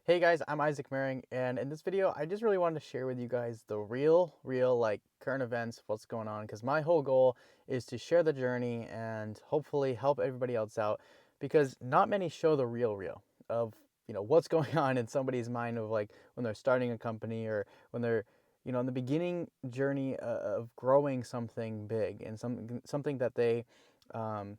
Hey guys, I'm Isaac Maring, and in this video, I just really wanted to share with you guys the real like current events, what's going on, because my whole goal is to share the journey and hopefully help everybody else out, because not many show the real of what's going on in somebody's mind of like when they're starting a company or when they're in the beginning journey of growing something big and something that they um,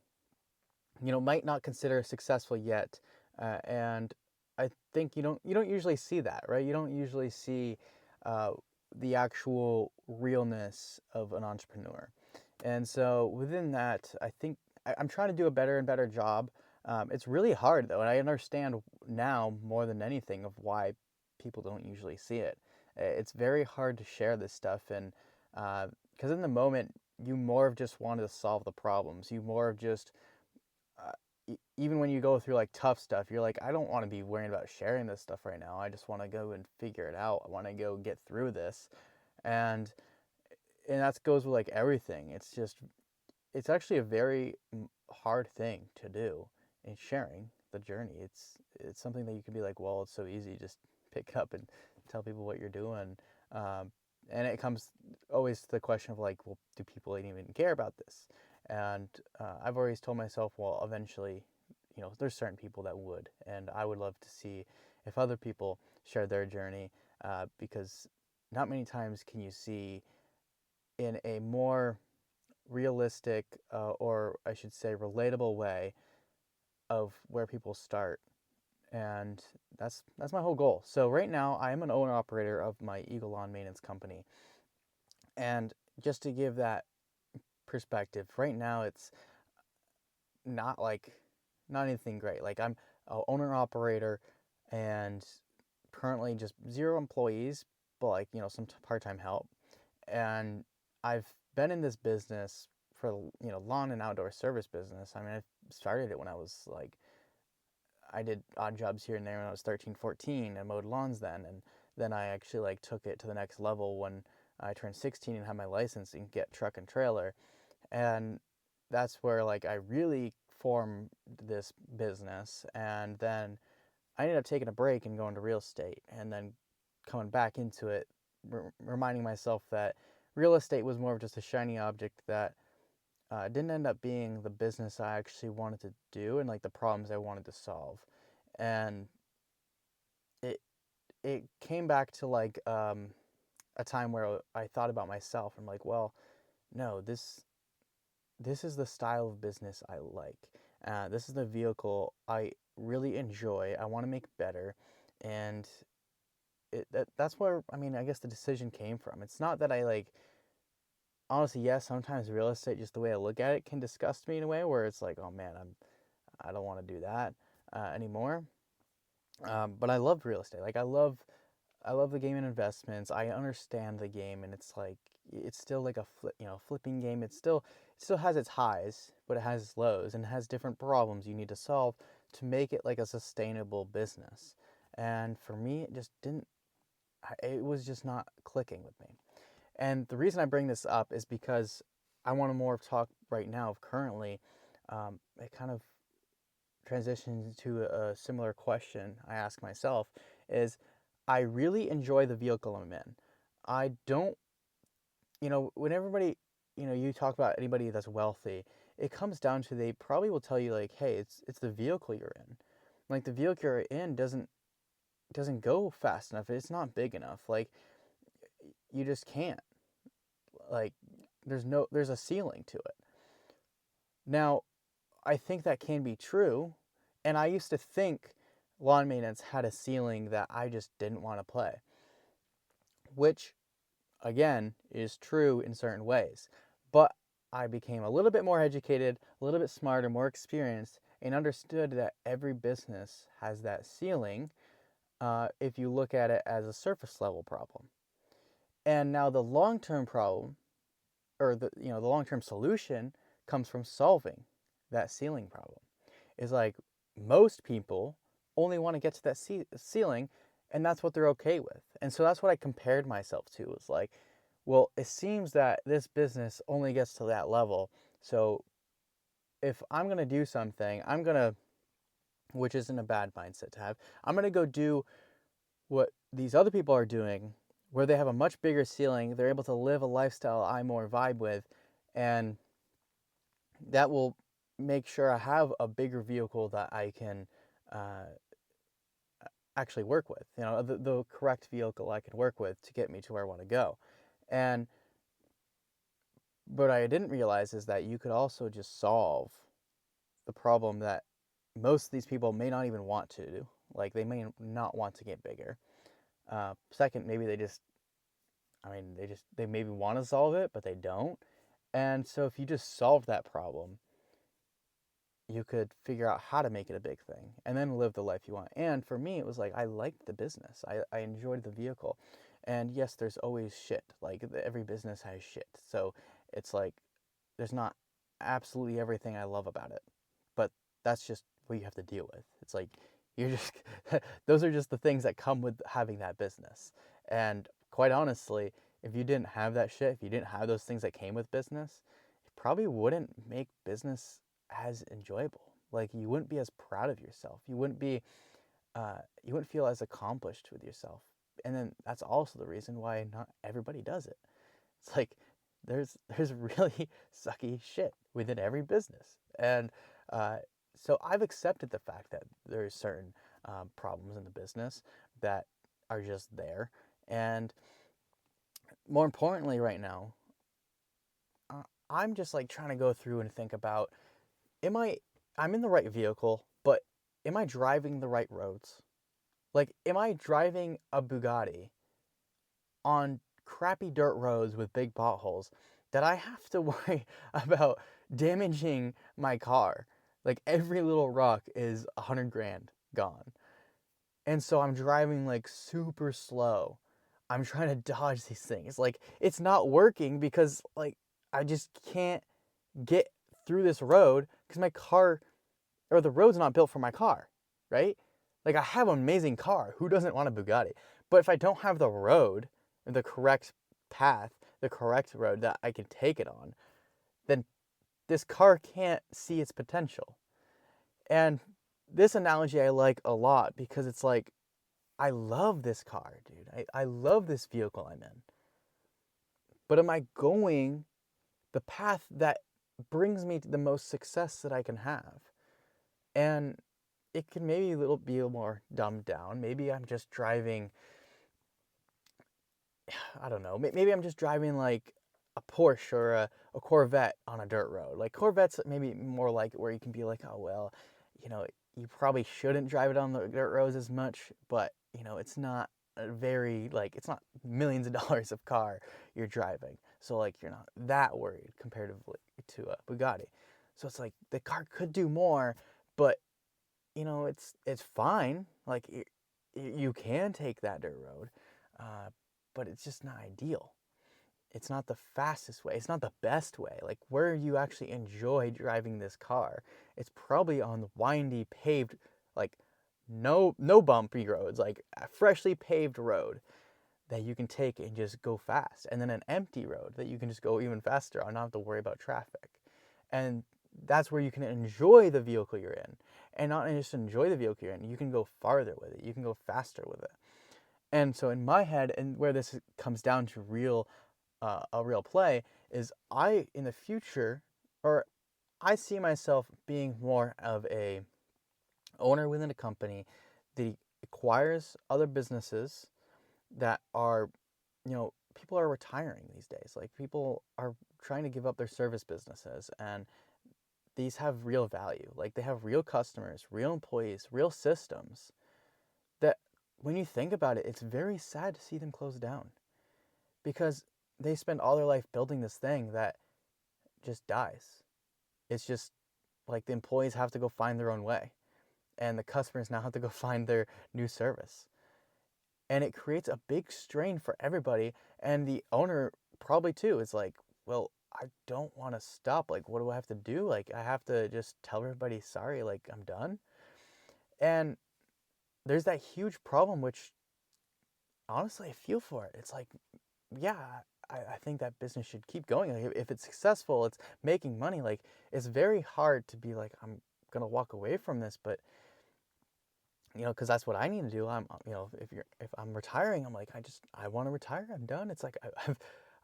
might not consider successful yet. And I think you don't usually see that, right? You don't usually see uh, the actual realness of an entrepreneur. And so within that, I think I'm trying to do a better and better job. It's really hard though, and I understand now more than anything of why people don't usually see it. It's very hard to share this stuff, and because in the moment you more of just wanted to solve the problems. You more of just uh, even when you go through like tough stuff, you're like, I don't want to be worrying about sharing this stuff right now. I just want to go and figure it out. I want to go get through this, and that goes with like everything. It's actually a very hard thing to do in sharing the journey. It's something that you could be like, well, it's so easy, just pick up and tell people what you're doing. Um, and it comes always to the question of like, well, do people even care about this? And I've always told myself, well, eventually, there's certain people that would, and I would love to see if other people share their journey, because not many times can you see in a more realistic, or I should say relatable way of where people start. And that's my whole goal. So right now I am an owner operator of my Eagle Lawn Maintenance Company. And just to give that perspective, right now it's not like not anything great. Like I'm a owner operator and currently just zero employees, but like, some part-time help. And I've been in this business for lawn and outdoor service business. I mean, I started it when I was like, I did odd jobs here and there when I was 13, 14 and mowed lawns then. And then I actually like took it to the next level when I turned 16 and had my license and get truck and trailer. And that's where like I really formed this business. And then I ended up taking a break and going to real estate and then coming back into it, reminding myself that real estate was more of just a shiny object that didn't end up being the business I actually wanted to do and like the problems I wanted to solve. And it it came back to like a time where I thought about myself. I'm like, well, no, this is the style of business I like. This is the vehicle I really enjoy. I want to make better, and that's where I mean I guess the decision came from. It's not that I like honestly, yes, sometimes real estate, just the way I look at it, can disgust me in a way where it's like, oh man, I don't want to do that anymore. But I love real estate. Like I love the game and investments. I understand the game, and it's like it's still like a flipping game. It still has its highs, but it has its lows, and it has different problems you need to solve to make it like a sustainable business. And for me, it just didn't. It was just not clicking with me. And the reason I bring this up is because I want to more talk right now of currently. It kind of transitions to a similar question I ask myself is I really enjoy the vehicle I'm in. I don't, when everybody, you talk about anybody that's wealthy, it comes down to they probably will tell you like, hey, it's the vehicle you're in. Like the vehicle you're in doesn't go fast enough. It's not big enough. Like you just can't. Like there's a ceiling to it. Now, I think that can be true, and I used to think lawn maintenance had a ceiling that I just didn't want to play, which again is true in certain ways. But I became a little bit more educated, a little bit smarter, more experienced, and understood that every business has that ceiling if you look at it as a surface level problem. And now the long term problem, or the long term solution, comes from solving that ceiling problem. Is like most people only want to get to that ceiling, and that's what they're okay with. And so that's what I compared myself to. Was like, well, it seems that this business only gets to that level. So if I'm going to do something, I'm going to, which isn't a bad mindset to have, I'm going to go do what these other people are doing, where they have a much bigger ceiling, they're able to live a lifestyle I more vibe with, and that will make sure I have a bigger vehicle that I can uh, actually work with. You know, the correct vehicle I can work with to get me to where I want to go. And what I didn't realize is that you could also just solve the problem that most of these people may not even want to do. Like they may not want to get bigger. Second, maybe they maybe want to solve it, but they don't. And so if you just solve that problem, you could figure out how to make it a big thing and then live the life you want. And for me, it was like I liked the business. I enjoyed the vehicle. And yes, there's always shit. Like every business has shit. So it's like there's not absolutely everything I love about it. But that's just what you have to deal with. It's like you're just those are just the things that come with having that business. And quite honestly, if you didn't have that shit, if you didn't have those things that came with business, it probably wouldn't make business as enjoyable. Like you wouldn't be as proud of yourself. You wouldn't feel as accomplished with yourself. And then that's also the reason why not everybody does it. It's like there's really sucky shit within every business, and uh, so I've accepted the fact that there's certain problems in the business that are just there, and more importantly, right now, I'm just like trying to go through and think about am I I'm in the right vehicle, but am I driving the right roads? Like, am I driving a Bugatti on crappy dirt roads with big potholes that I have to worry about damaging my car? Like, every little rock is 100 grand gone. And so I'm driving like super slow. I'm trying to dodge these things. Like, it's not working because, like, I just can't get through this road because my car or the road's not built for my car, right? Like I have an amazing car. Who doesn't want a Bugatti? But if I don't have the road, the correct path, the correct road that I can take it on, then this car can't see its potential. And this analogy I like a lot because it's like, I love this car, dude. I love this vehicle I'm in. But am I going the path that brings me to the most success that I can have? And it can maybe be a little more dumbed down. Maybe I'm just driving, I don't know, maybe I'm just driving like a Porsche or a Corvette on a dirt road. Like Corvette's maybe more like where you can be like, oh, well, you know, you probably shouldn't drive it on the dirt roads as much, but, you know, it's not a very, like, it's not millions of dollars of car you're driving. So, like, you're not that worried comparatively to a Bugatti. So it's like the car could do more, but you know, it's fine. Like you can take that dirt road, uh, but it's just not ideal. It's not the fastest way. It's not the best way. Like where you actually enjoy driving this car, it's probably on the windy paved, like no bumpy roads, like a freshly paved road that you can take and just go fast, and then an empty road that you can just go even faster on, not have to worry about traffic. And that's where you can enjoy the vehicle you're in, and not just enjoy the vehicle you're in, you can go farther with it, you can go faster with it. And so in my head, and where this comes down to a real play, is I in the future, or I see myself being more of a owner within a company that acquires other businesses that are, you know, people are retiring these days. Like people are trying to give up their service businesses, and these have real value. Like they have real customers, real employees, real systems that when you think about it, it's very sad to see them close down because they spend all their life building this thing that just dies. It's just like the employees have to go find their own way, and the customers now have to go find their new service. And it creates a big strain for everybody, and the owner probably too is like, well, I don't want to stop. Like, what do I have to do? Like, I have to just tell everybody sorry, like I'm done. And there's that huge problem, which honestly I feel for it. It's like, yeah, I think that business should keep going. Like, if it's successful, it's making money. Like, it's very hard to be like, I'm gonna walk away from this, but because that's what I need to do. If I'm retiring, I'm like, I want to retire. I'm done. It's like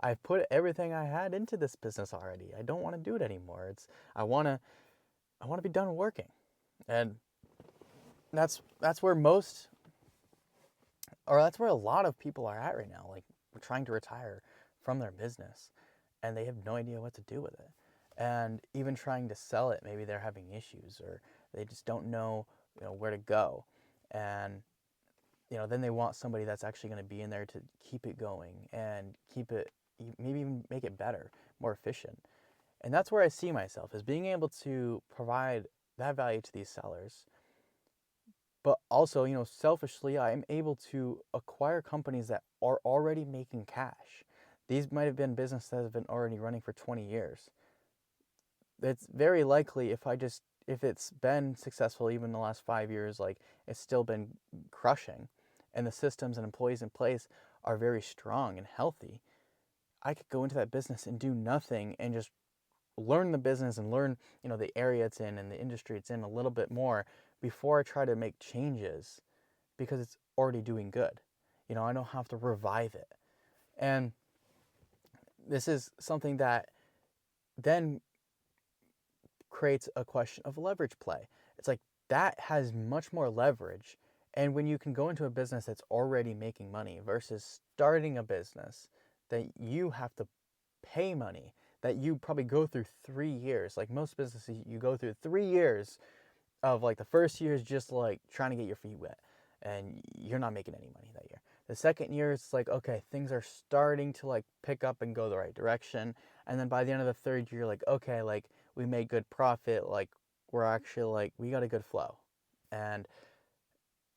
I've put everything I had into this business already. I don't want to do it anymore. I want to I want to be done working. And that's where that's where a lot of people are at right now. Like, we're trying to retire from their business and they have no idea what to do with it. And even trying to sell it, maybe they're having issues, or they just don't know, where to go. And then they want somebody that's actually going to be in there to keep it going and keep it, maybe even make it better, more efficient. And that's where I see myself, as being able to provide that value to these sellers. But also, selfishly, I'm able to acquire companies that are already making cash. These might have been businesses that have been already running for 20 years. It's very likely, if it's been successful even in the last 5 years, like, it's still been crushing, and the systems and employees in place are very strong and healthy, I could go into that business and do nothing and just learn the business and learn, the area it's in and the industry it's in a little bit more before I try to make changes, because it's already doing good. I don't have to revive it. And this is something that then creates a question of leverage play. It's like, that has much more leverage. And when you can go into a business that's already making money versus starting a business that you have to pay money, that you probably go through 3 years. Like, most businesses, you go through 3 years of, like, the first year is just like trying to get your feet wet and you're not making any money that year. The second year, it's like, okay, things are starting to, like, pick up and go the right direction. And then by the end of the third year, like, okay, like, we made good profit, like, we're actually, like, we got a good flow. And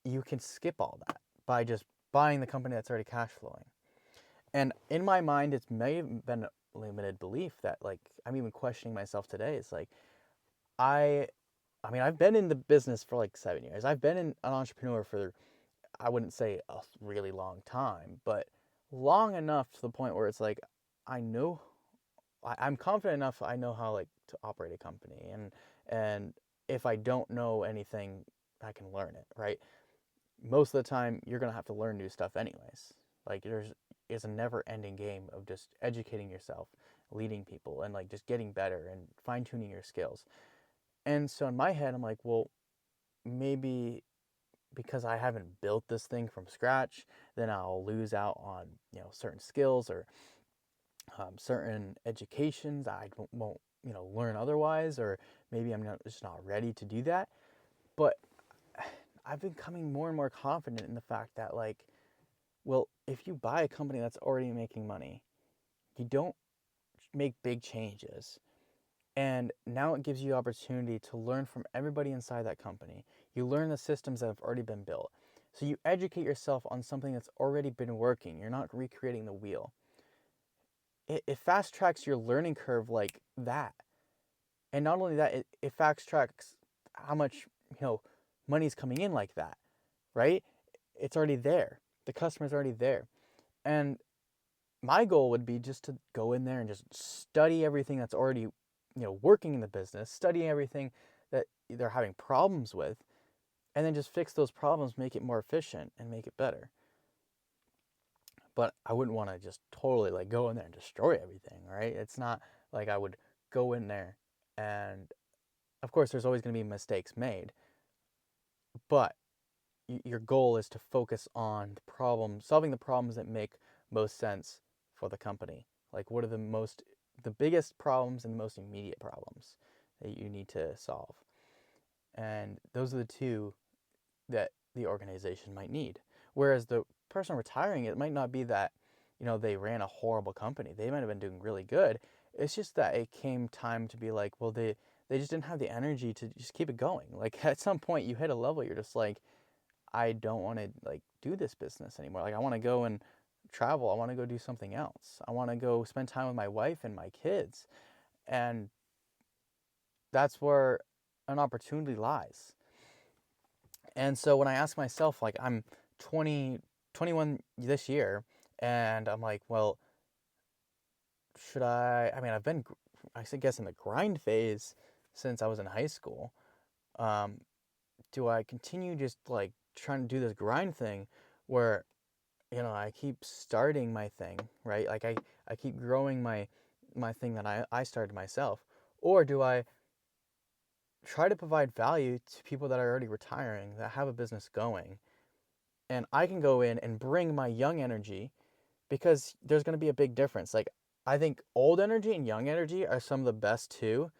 you can skip all that by just buying the company that's already cash flowing. And in my mind, it's may have been a limited belief that, like, I'm even questioning myself today. It's like, I I mean, I've been in the business for like 7 years. I've been an entrepreneur for, I wouldn't say a really long time, but long enough to the point where it's like, I know, I'm confident enough. I know how, like, to operate a company, and if I don't know anything, I can learn it. Right. Most of the time, you're gonna have to learn new stuff anyways. Like, it's a never-ending game of just educating yourself, leading people, and, like, just getting better and fine-tuning your skills. And so in my head, I'm like, well, maybe because I haven't built this thing from scratch, then I'll lose out on, certain skills, or certain educations I won't, learn otherwise, or maybe I'm just not ready to do that. But I've been becoming more and more confident in the fact that, like, well, if you buy a company that's already making money, you don't make big changes. And now it gives you opportunity to learn from everybody inside that company. You learn the systems that have already been built. So you educate yourself on something that's already been working. You're not recreating the wheel. It fast tracks your learning curve like that. And not only that, it fast tracks how much, money's coming in like that, right? It's already there. The customer's already there. And my goal would be just to go in there and just study everything that's already, working in the business, study everything that they're having problems with, and then just fix those problems, make it more efficient, and make it better. But I wouldn't want to just totally, like, go in there and destroy everything, right? It's not like I would go in there and, of course, there's always going to be mistakes made, but your goal is to focus on the problem, solving the problems that make most sense for the company. Like, what are the biggest problems and the most immediate problems that you need to solve? And those are the two that the organization might need. Whereas the person retiring, it might not be that, they ran a horrible company. They might have been doing really good. It's just that it came time to be like, well, they just didn't have the energy to just keep it going. Like, at some point you hit a level, you're just like, I don't want to, like, do this business anymore. Like, I want to go and travel. I want to go do something else. I want to go spend time with my wife and my kids. And that's where an opportunity lies. And so when I ask myself, like, I'm 20, 21 this year, and I'm like, well, I mean, I've been, I guess, in the grind phase since I was in high school. Um, do I continue just, like, trying to do this grind thing where, I keep starting my thing, right? Like I keep growing my thing that I started myself? Or do I try to provide value to people that are already retiring, that have a business going, and I can go in and bring my young energy, because there's going to be a big difference. Like, I think old energy and young energy are some of the best two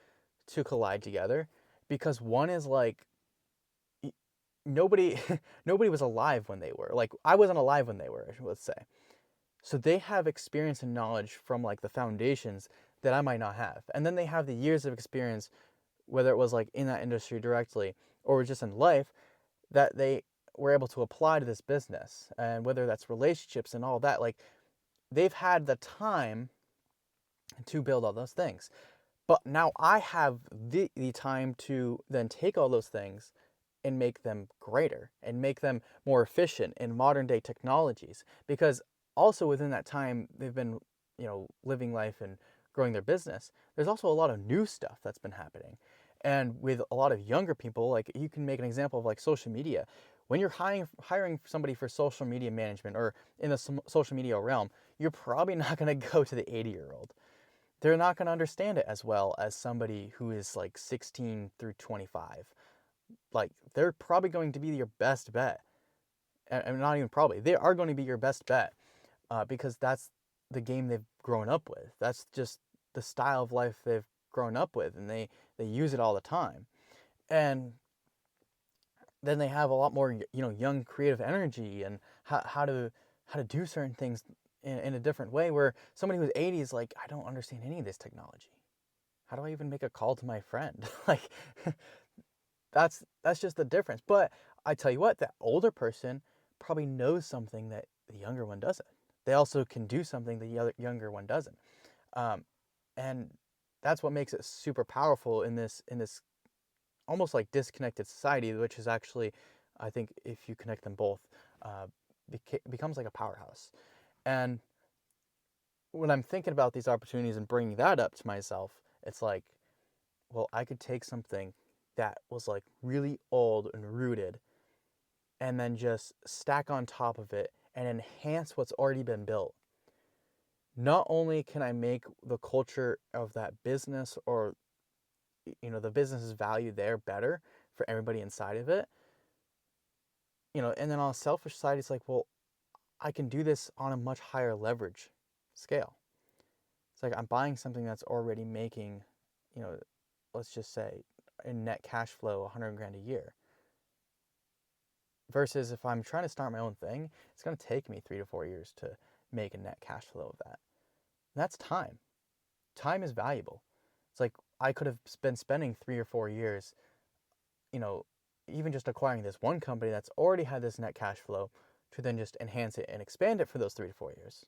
to collide together, because one is like nobody nobody was alive when they were. Like, I wasn't alive when they were, let's say. So they have experience and knowledge from like the foundations that I might not have. And then they have the years of experience, whether it was like in that industry directly or just in life, that they were able to apply to this business. And whether that's relationships and all that, like, they've had the time to build all those things. But now I have the time to then take all those things and make them greater and make them more efficient in modern day technologies. Because also within that time they've been, living life and growing their business, there's also a lot of new stuff that's been happening. And with a lot of younger people, like, you can make an example of like social media. When you're hiring somebody for social media management or in the social media realm, you're probably not going to go to the 80-year-old. They're not going to understand it as well as somebody who is like 16 through 25. Like, they're probably going to be your best bet. And not even probably, they are going to be your best bet, because that's the game they've grown up with. That's just the style of life they've grown up with, and they use it all the time. And then they have a lot more, young creative energy, and how to do certain things in a different way, where somebody who's 80 is like, I don't understand any of this technology. How do I even make a call to my friend? Like, that's just the difference. But I tell you what, that older person probably knows something that the younger one doesn't. They also can do something the younger one doesn't. Um, and that's what makes it super powerful in this almost like disconnected society, which is actually, I think, if you connect them both, uh, becomes like a powerhouse. And when I'm thinking about these opportunities and bringing that up to myself, it's like, well, I could take something that was like really old and rooted, and then just stack on top of it and enhance what's already been built. Not only can I make the culture of that business, or the business's value there, better for everybody inside of it, and then on a selfish side, it's like, well, I can do this on a much higher leverage scale. It's like I'm buying something that's already making, let's just say, in net cash flow 100 grand a year. Versus if I'm trying to start my own thing, it's going to take me 3 to 4 years to make a net cash flow of that. And that's time. Time is valuable. It's like I could have been spending 3 or 4 years, even just acquiring this one company that's already had this net cash flow, to then just enhance it and expand it for those 3 to 4 years.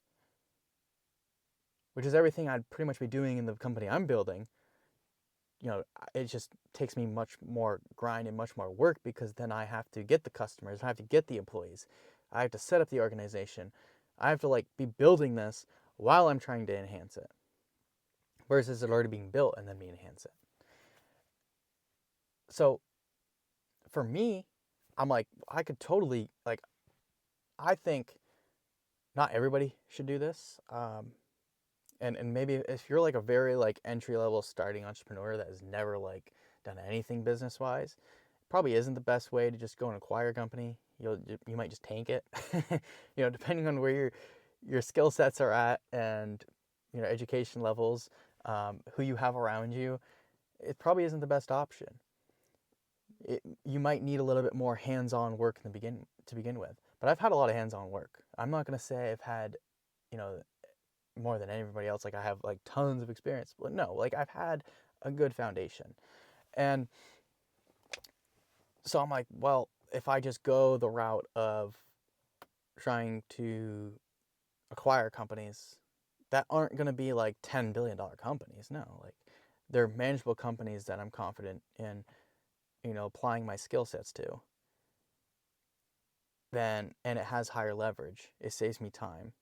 Which is everything I'd pretty much be doing in the company I'm building. It just takes me much more grind and much more work, because then I have to get the customers, I have to get the employees, I have to set up the organization, I have to like be building this while I'm trying to enhance it, versus it already being built and then me enhance it. So for me, I'm like, I could totally, like, I think not everybody should do this. And maybe if you're like a very like entry level starting entrepreneur that has never like done anything business wise, probably isn't the best way to just go and acquire a company. You might just tank it. Depending on where your skill sets are at, and education levels, who you have around you, it probably isn't the best option. You might need a little bit more hands-on work to begin with. But I've had a lot of hands-on work. I'm not gonna say I've had, more than everybody else. Like, I have like tons of experience, but no, like, I've had a good foundation. And so I'm like, well, if I just go the route of trying to acquire companies that aren't going to be like $10 billion companies, no, like, they're manageable companies that I'm confident in, applying my skill sets to, then, and it has higher leverage, it saves me time.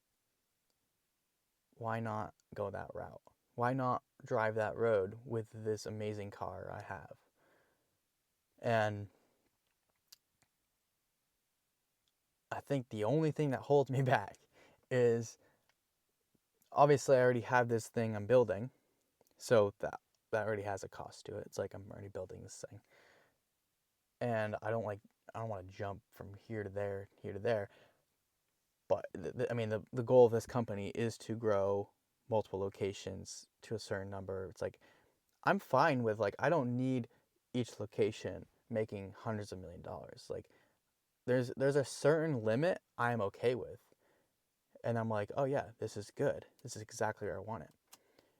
Why not go that route? Why not drive that road with this amazing car I have? And I think the only thing that holds me back is obviously I already have this thing I'm building, so that already has a cost to it. It's like I'm already building this thing, and I don't want to jump from here to there, here to there. But I mean, the goal of this company is to grow multiple locations to a certain number. It's like I'm fine with, like, I don't need each location making hundreds of $1 million. Like there's a certain limit I'm okay with, and I'm like, oh yeah, this is good. This is exactly where I want it.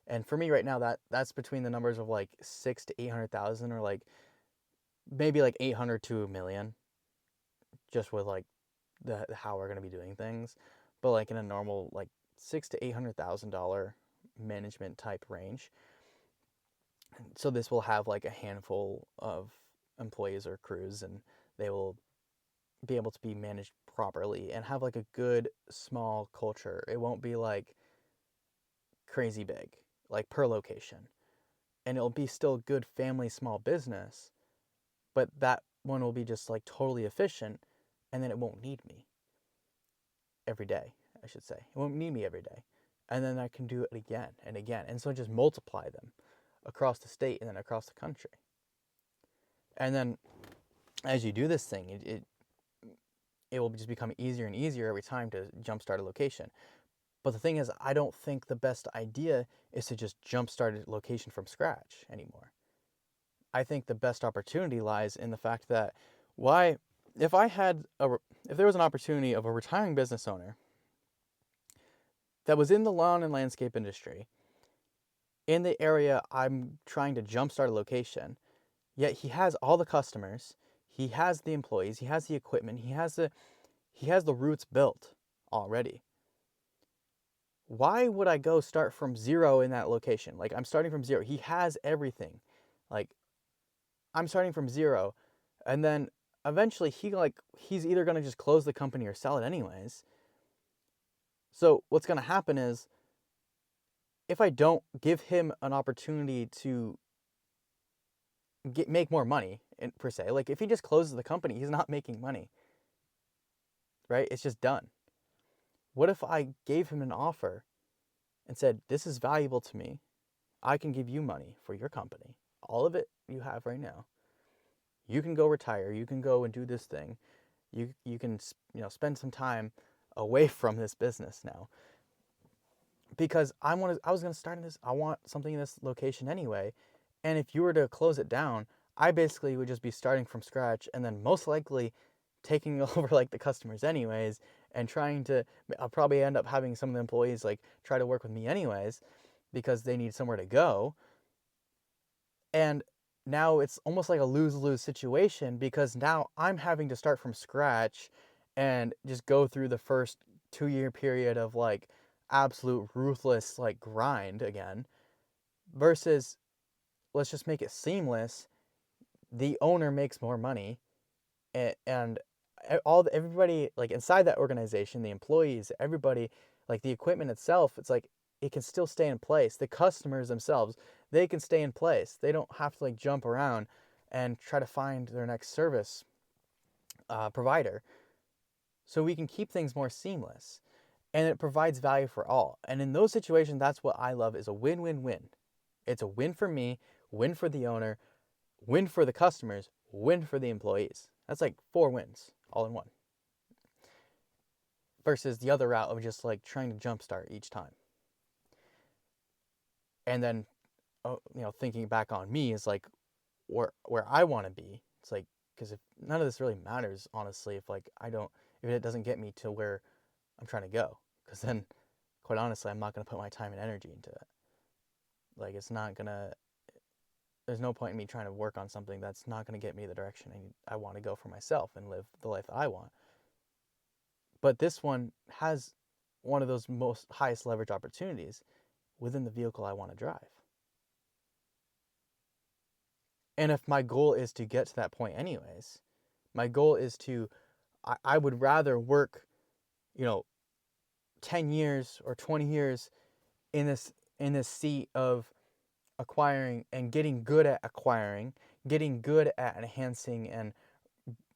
And for me right now, that's between the numbers of like 6 to 800,000, or like maybe like 800 to a million, just with like the how we're gonna be doing things. But like in a normal like $6 to 800,000 management type range. So this will have like a handful of employees or crews, and they will be able to be managed properly and have like a good small culture. It won't be like crazy big, like per location. And it'll be still good family small business, but that one will be just like totally efficient, and then it won't need me every day, I should say. It won't need me every day. And then I can do it again and again. And so just multiply them across the state and then across the country. And then as you do this thing, it will just become easier and easier every time to jumpstart a location. But the thing is, I don't think the best idea is to just jumpstart a location from scratch anymore. I think the best opportunity lies in the fact that why if I had if there was an opportunity of a retiring business owner that was in the lawn and landscape industry in the area I'm trying to jumpstart a location, yet he has all the customers, he has the employees, he has the equipment, he has the roots built already. Why would I go start from zero in that location? Like, I'm starting from zero. He has everything. Like, I'm starting from zero, and then eventually he's either going to just close the company or sell it anyways. So what's going to happen is, if I don't give him an opportunity to make more money, per se, like if he just closes the company, he's not making money, right? It's just done. What if I gave him an offer and said, this is valuable to me. I can give you money for your company, all of it you have right now. You can go retire. You can go and do this thing. You can spend some time away from this business now, because I was going to start in this. I want something in this location anyway, and if you were to close it down, I basically would just be starting from scratch, and then most likely taking over like the customers anyways, and I'll probably end up having some of the employees like try to work with me anyways, because they need somewhere to go. And now it's almost like a lose-lose situation, because now I'm having to start from scratch and just go through the first 2-year period of like absolute ruthless like grind again, versus let's just make it seamless. The owner makes more money, and everybody like inside that organization, the employees, everybody, like the equipment itself, it's like it can still stay in place. The customers themselves, they can stay in place. They don't have to like jump around and try to find their next service provider. So we can keep things more seamless, and it provides value for all. And in those situations, that's what I love, is a win-win-win. It's a win for me, win for the owner, win for the customers, win for the employees. That's like 4 wins all in one. Versus the other route of just like trying to jumpstart each time. And then, thinking back on me is like where I want to be. It's like, because if none of this really matters, honestly, if it doesn't get me to where I'm trying to go, because then, quite honestly, I'm not going to put my time and energy into it. Like, there's no point in me trying to work on something that's not going to get me the direction I want to go for myself and live the life that I want. But this one has one of those most highest leverage opportunities within the vehicle I want to drive. And if my goal is to get to that point anyways, my goal is I would rather work, 10 years or 20 years in this seat of acquiring and getting good at acquiring, getting good at enhancing and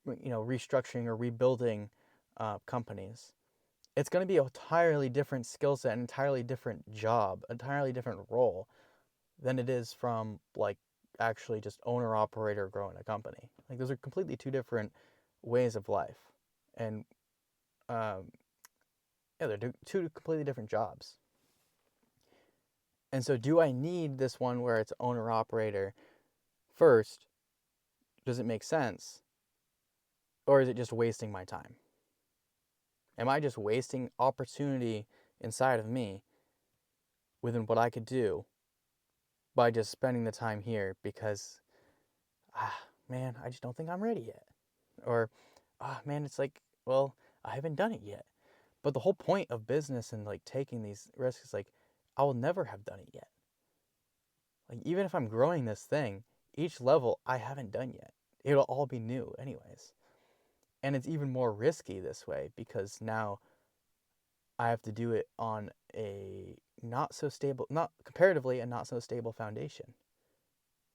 restructuring or rebuilding companies, it's going to be an entirely different skill set, an entirely different job, entirely different role than it is from like actually just owner operator growing a company. Like those are completely two different ways of life, and um, yeah, they're two completely different jobs. And so, do I need this one where it's owner operator first? Does it make sense, or is it just wasting my time? Am I just wasting opportunity inside of me within what I could do by just spending the time here because, man, I just don't think I'm ready yet? Or, man, it's like, well, I haven't done it yet. But the whole point of business and like taking these risks is like, I will never have done it yet. Like, even if I'm growing this thing, each level I haven't done yet. It'll all be new, anyways. And it's even more risky this way because now I have to do it on a not so stable, not comparatively, a not so stable foundation.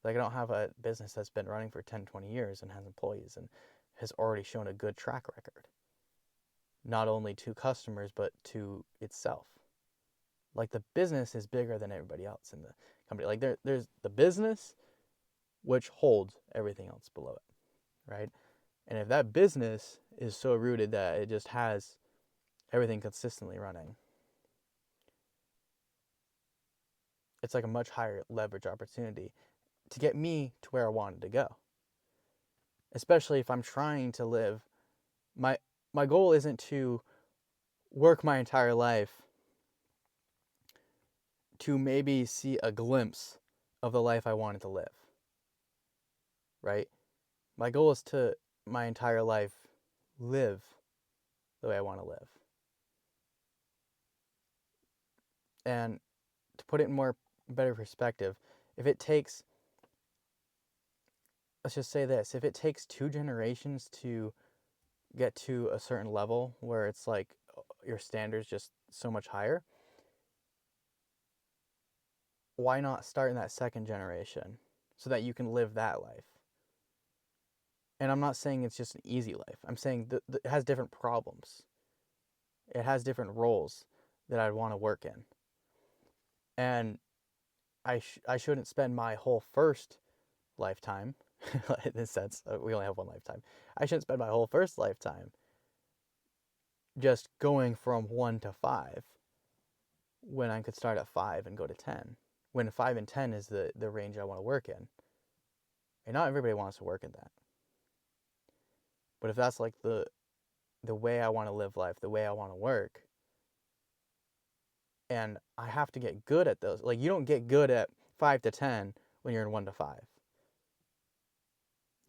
Like, I don't have a business that's been running for 10, 20 years and has employees and has already shown a good track record, not only to customers, but to itself. Like, the business is bigger than everybody else in the company. Like, there's the business, which holds everything else below it, right? And if that business is so rooted that it just has everything consistently running, it's like a much higher leverage opportunity to get me to where I wanted to go. Especially if I'm trying to live my my goal isn't to work my entire life to maybe see a glimpse of the life I wanted to live, right? My goal is to my entire life live the way I want to live. And to put it in more better perspective, if it takes, let's just say this, if it takes 2 generations to get to a certain level where it's like your standards just so much higher, why not start in that second generation so that you can live that life? And I'm not saying it's just an easy life. I'm saying that it has different problems. It has different roles that I'd want to work in. And I shouldn't spend my whole first lifetime, in this sense, we only have one lifetime. I shouldn't spend my whole first lifetime just going from 1 to 5 when I could start at 5 and go to 10. When 5 and 10 is the range I want to work in. And not everybody wants to work in that. But if that's like the way I want to live life, the way I want to work, and I have to get good at those. Like, you don't get good at 5 to 10 when you're in 1 to 5.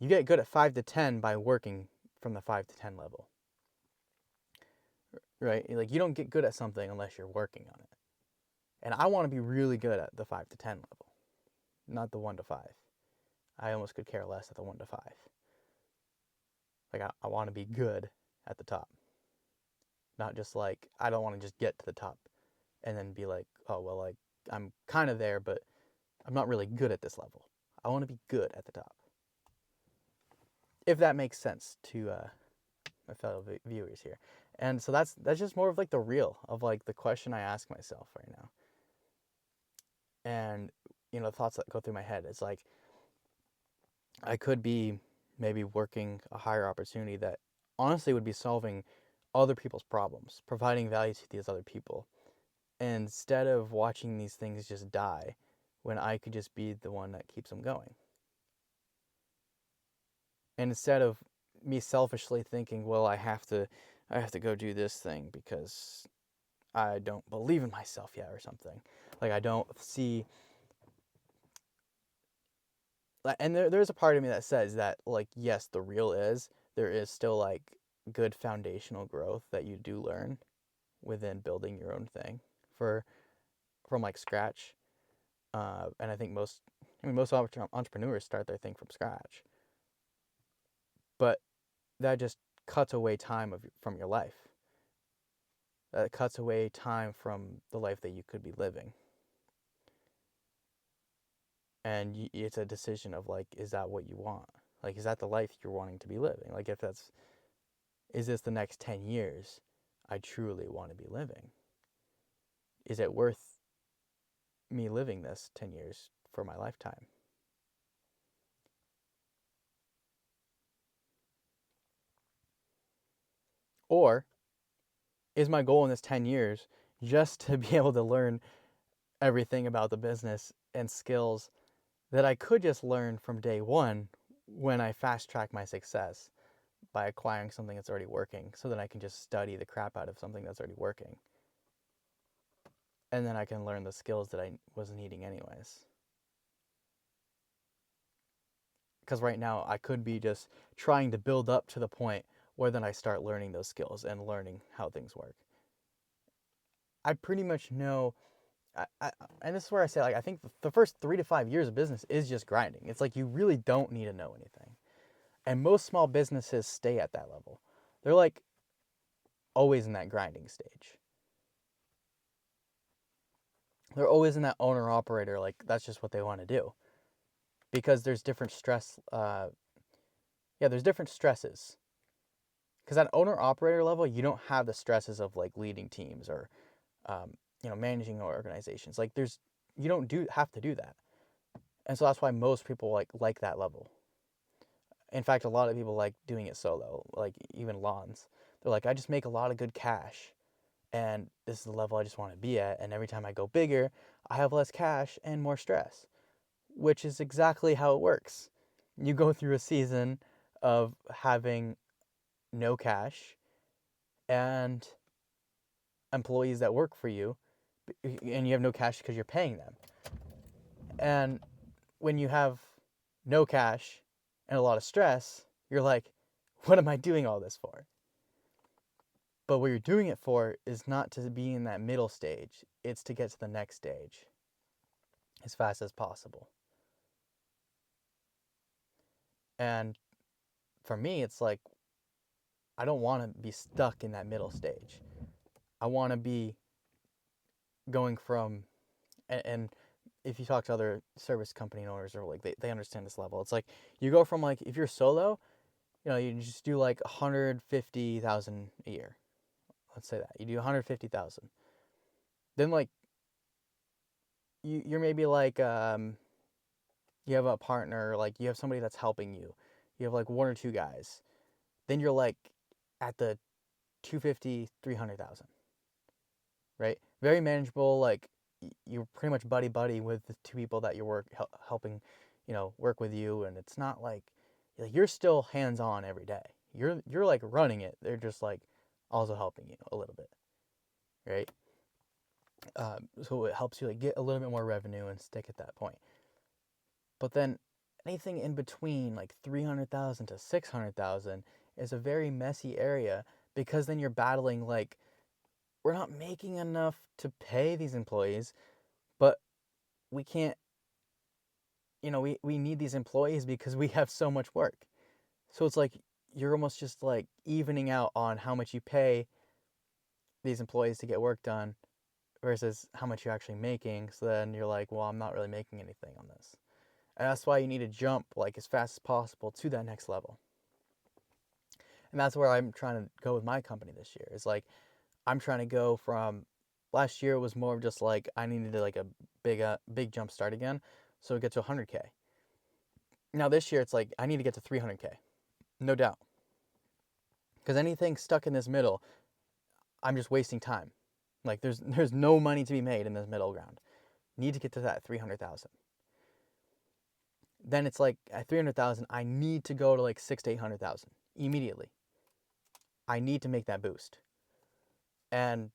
You get good at 5 to 10 by working from the 5 to 10 level. Right? Like, you don't get good at something unless you're working on it. And I want to be really good at the 5 to 10 level, not the 1 to 5. I almost could care less at the 1 to 5. Like, I want to be good at the top. Not just like, I don't want to just get to the top and then be like, oh, well, like, I'm kind of there, but I'm not really good at this level. I want to be good at the top. If that makes sense to my fellow viewers here. And so that's just more of like the real of like the question I ask myself right now. And the thoughts that go through my head is like, I could be maybe working a higher opportunity that honestly would be solving other people's problems, providing value to these other people, instead of watching these things just die when I could just be the one that keeps them going. And instead of me selfishly thinking, well, I have to go do this thing because I don't believe in myself yet or something. Like, I don't see, and there's a part of me that says that, like, yes, the real is there is still like good foundational growth that you do learn within building your own thing from like scratch. And I think most entrepreneurs start their thing from scratch, but that just cuts away time from your life. That cuts away time from the life that you could be living. And it's a decision of like, is that what you want? Like, is that the life you're wanting to be living? Like, if that's Is this the next 10 years I truly want to be living? Is it worth me living this 10 years for my lifetime? Or is my goal in this 10 years just to be able to learn everything about the business and skills that I could just learn from day one when I fast track my success by acquiring something that's already working, so that I can just study the crap out of something that's already working. And then I can learn the skills that I was needing anyways. Because right now I could be just trying to build up to the point where then I start learning those skills and learning how things work. I pretty much know, and this is where I say, like, I think the first 3 to 5 years of business is just grinding. It's like you really don't need to know anything. And most small businesses stay at that level. They're like always in that grinding stage. They're always in that owner operator, like that's just what they want to do. Because there's different stress, there's different stresses. Because at owner operator level, you don't have the stresses of like leading teams or, managing organizations. Like you don't have to do that. And so that's why most people like that level. In fact, a lot of people like doing it solo, like even Lawns. They're like, I just make a lot of good cash, and this is the level I just want to be at. And every time I go bigger, I have less cash and more stress, which is exactly how it works. You go through a season of having no cash and employees that work for you, and you have no cash because you're paying them. And when you have no cash and a lot of stress, you're like, what am I doing all this for? But what you're doing it for is not to be in that middle stage, it's to get to the next stage as fast as possible. And for me, it's like, I don't want to be stuck in that middle stage. I want to be going from, and if you talk to other service company owners, or like they understand this level, it's like you go from, like, if you're solo, you just do like 150,000 a year. Let's say that you do 150,000. Then like you're maybe like you have a partner, like you have somebody that's helping you. You have like one or two guys. Then you're like at the 250, 300,000, right? Very manageable. Like you're pretty much buddy buddy with the two people that you're helping, work with you, and it's not like you're still hands on every day. You're like running it. They're just like also helping you a little bit, right? So it helps you like get a little bit more revenue and stick at that point. But then anything in between, like 300,000 to 600,000, is a very messy area, because then you're battling like, we're not making enough to pay these employees, but we can't, we need these employees because we have so much work. So it's like you're almost just like evening out on how much you pay these employees to get work done versus how much you're actually making. So then you're like, well, I'm not really making anything on this. And that's why you need to jump like as fast as possible to that next level. And that's where I'm trying to go with my company this year. Is like, I'm trying to go from, last year was more of just like I needed like a big jump start again, so it get to 100K. Now this year it's like I need to get to 300K, no doubt. Because anything stuck in this middle, I'm just wasting time. Like there's no money to be made in this middle ground. Need to get to that 300,000. Then it's like at 300,000, I need to go to like 6 to 800,000 immediately. I need to make that boost. And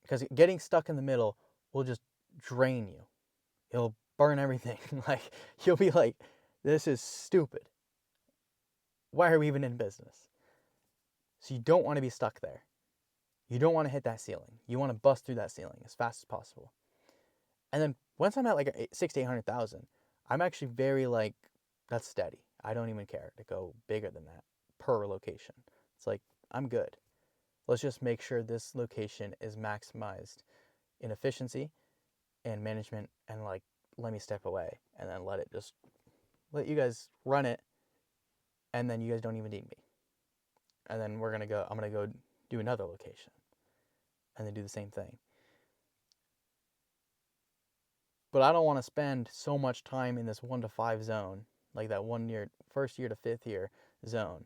because getting stuck in the middle will just drain you. It'll burn everything. Like you'll be like, this is stupid. Why are we even in business? So you don't want to be stuck there. You don't want to hit that ceiling. You want to bust through that ceiling as fast as possible. And then once I'm at like 6 to 800,000, I'm actually very like, that's steady. I don't even care to go bigger than that per location. It's like, I'm good. Let's just make sure this location is maximized in efficiency and management, and like, let me step away and then let you guys run it, and then you guys don't even need me. and then I'm gonna go do another location, and then do the same thing. But I don't want to spend so much time in this 1 to 5 zone, like that 1 year, first year to fifth year zone,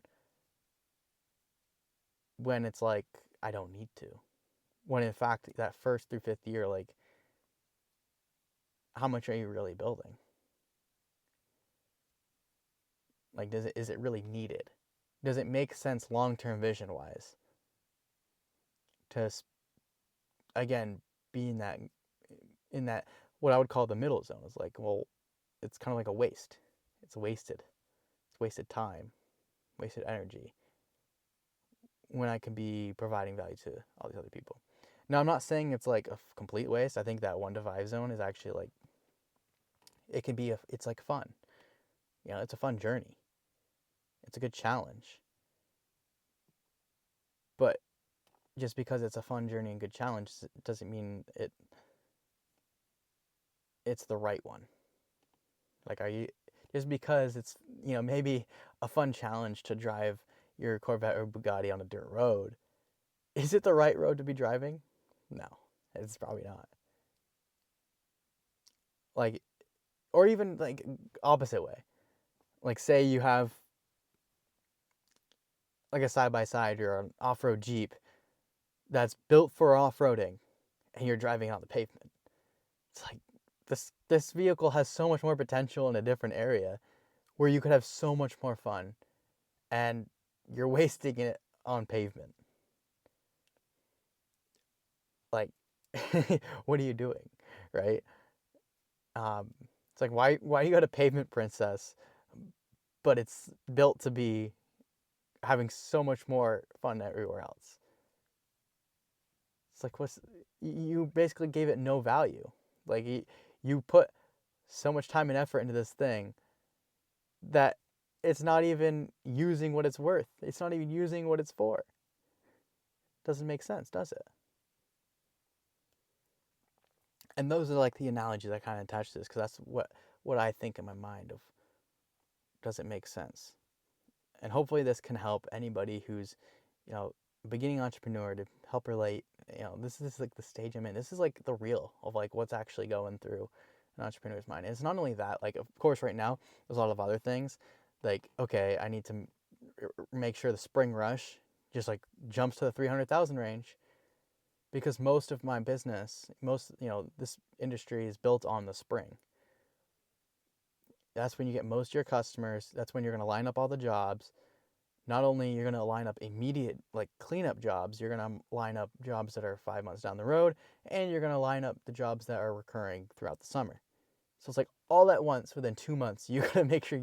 when it's like I don't need to. When in fact that first through fifth year, like, how much are you really building? Like, is it really needed? Does it make sense long term vision wise to again be in that what I would call the middle zone? Is like, well, it's kind of like a waste. It's wasted. It's wasted time, wasted energy, when I can be providing value to all these other people. Now, I'm not saying it's like a complete waste. I think that 1 to 5 zone is actually like, it can be it's like fun. You know, it's a fun journey. It's a good challenge. But just because it's a fun journey and good challenge doesn't mean it's the right one. Like, are you just because it's, you know, maybe a fun challenge to drive your Corvette or Bugatti on a dirt road, is it the right road to be driving? No, it's probably not. Like, or even like opposite way. Like, say you have like a side by side or an off road Jeep that's built for off roading, and you're driving on the pavement. It's like this vehicle has so much more potential in a different area where you could have so much more fun, and you're wasting it on pavement. Like, what are you doing, right? It's like, why you got a pavement princess, but it's built to be having so much more fun everywhere else. It's like, you basically gave it no value. Like, you put so much time and effort into this thing that it's not even using what it's worth. It's not even using what it's for. Doesn't make sense, does it? And those are like the analogies I kind of attach to this, because that's what I think in my mind of, does it make sense? And hopefully this can help anybody who's, you know, beginning entrepreneur, to help relate. You know, this is like the stage I'm in. This is like the real of like what's actually going through an entrepreneur's mind. And it's not only that, like, of course right now there's a lot of other things, like, okay, I need to make sure the spring rush just like jumps to the 300,000 range, because most of my business, this industry is built on the spring. That's when you get most of your customers. That's when you're going to line up all the jobs. Not only you're going to line up immediate like cleanup jobs, you're going to line up jobs that are 5 months down the road, and you're going to line up the jobs that are recurring throughout the summer. So it's like all at once within 2 months. You got to make sure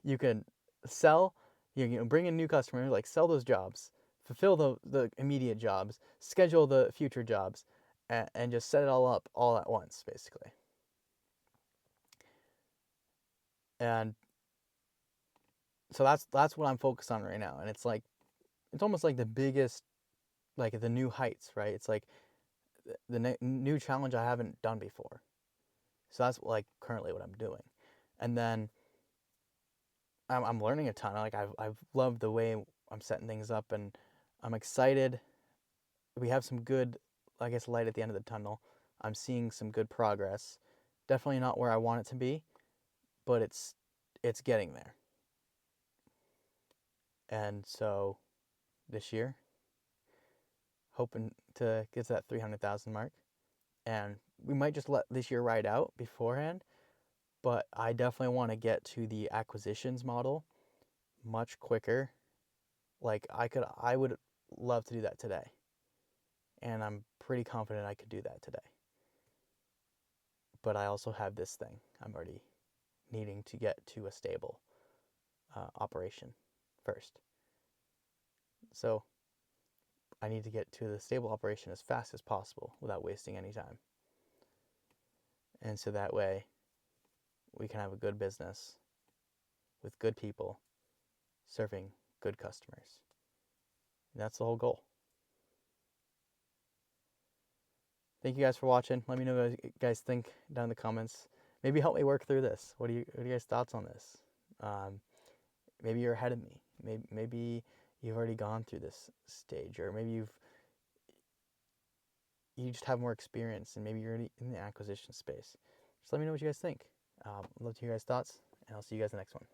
you can sell, bring in new customers, like sell those jobs, fulfill the immediate jobs, schedule the future jobs, and just set it all up all at once, basically. And so that's what I'm focused on right now. And it's like, it's almost like the biggest, like the new heights, right? It's like the new challenge I haven't done before. So that's like currently what I'm doing. And then I'm learning a ton. Like, I've loved the way I'm setting things up, and I'm excited. We have some good, I guess, light at the end of the tunnel. I'm seeing some good progress. Definitely not where I want it to be, but it's getting there. And so this year, hoping to get to that 300,000 mark, and we might just let this year ride out beforehand, but I definitely want to get to the acquisitions model much quicker. Like, I would love to do that today, and I'm pretty confident I could do that today. But I also have this thing I'm already needing to get to a stable operation first. So I need to get to the stable operation as fast as possible without wasting any time. And so that way we can have a good business with good people serving good customers. And that's the whole goal. Thank you guys for watching. Let me know what you guys think down in the comments. Maybe help me work through this. What are you guys' thoughts on this? Maybe you're ahead of me. Maybe you've already gone through this stage, or maybe you just have more experience and maybe you're already in the acquisition space. Just let me know what you guys think. I'd love to hear your guys' thoughts, and I'll see you guys in the next one.